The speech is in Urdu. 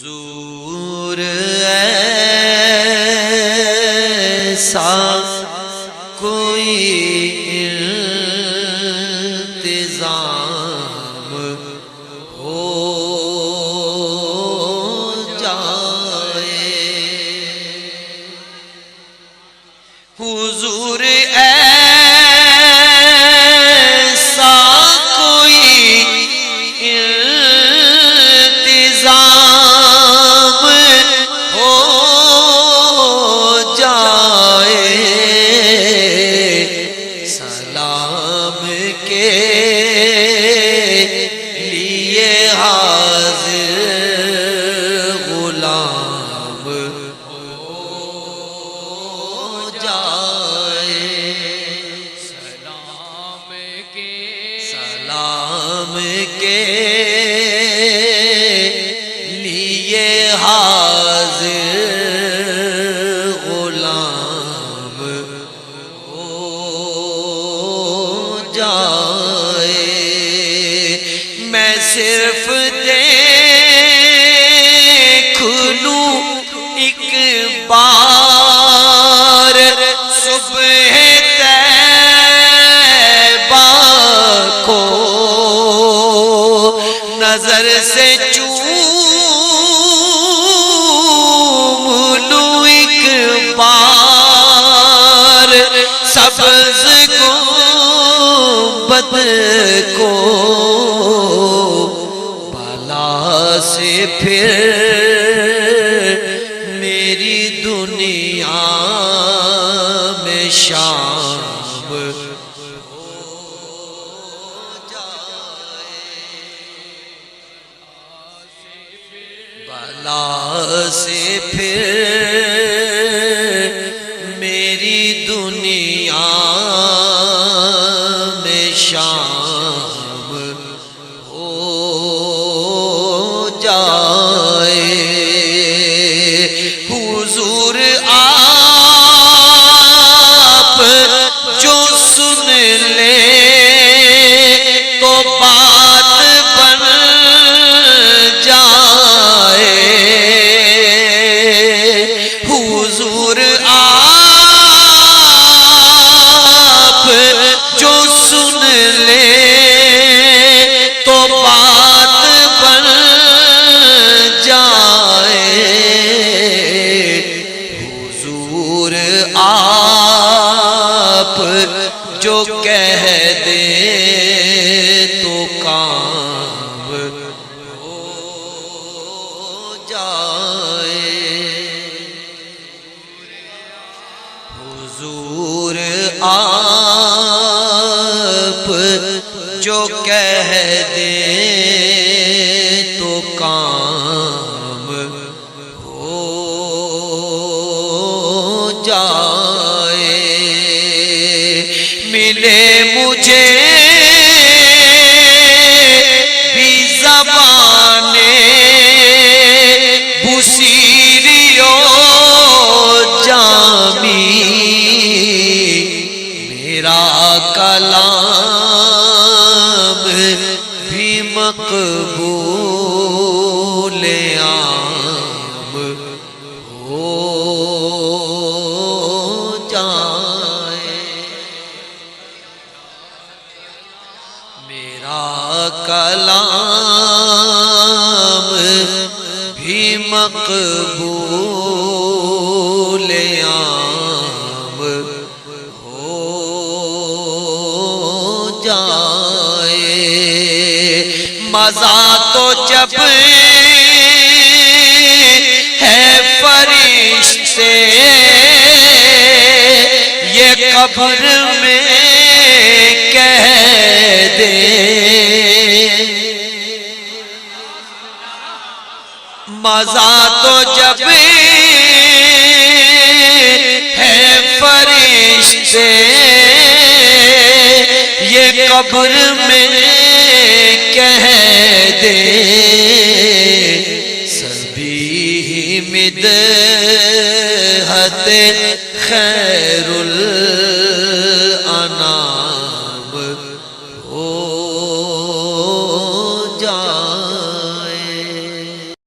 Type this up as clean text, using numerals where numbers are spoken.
حضور ایسا کوئی انتظام ہو جائے، حضور ایسا کوئی انتظام ہو جائے، سلام کے لیے حاضر غلام ہو جائے، سلام کے لیے حاضر غلام ہو جائے، میں صرف دیکھ لوں ایک بار صبح طیبہ کو، نظر سے چوم لوں ایک بار سبز گنبد کو، بالا سے پھر میری دنیا میں شام ہو جائے، بالا سے پھر میری دنیا میں شام ہو جائے، حضور آپ جو سن لے تو بات بن جائے، حضور آپ جو سن لے تو بات بن جائے، حضور آپ جو کہہ دے تو کام ہو جائے، حضور آپ جو کہہ دے تو کام ہو جائے، ملے مجھے بھی زبانیں بصیری و جامی، میرا کلام بھی مقبول عام ہو جائے، میرا کلام بھی مقبول عام ہو جائے، مزہ تو جب ہے فرشتے یہ قبر میں کہہ دے، مزہ تو جب ہے فرشتے یہ قبر میں کہہ دے، سبھی مدحت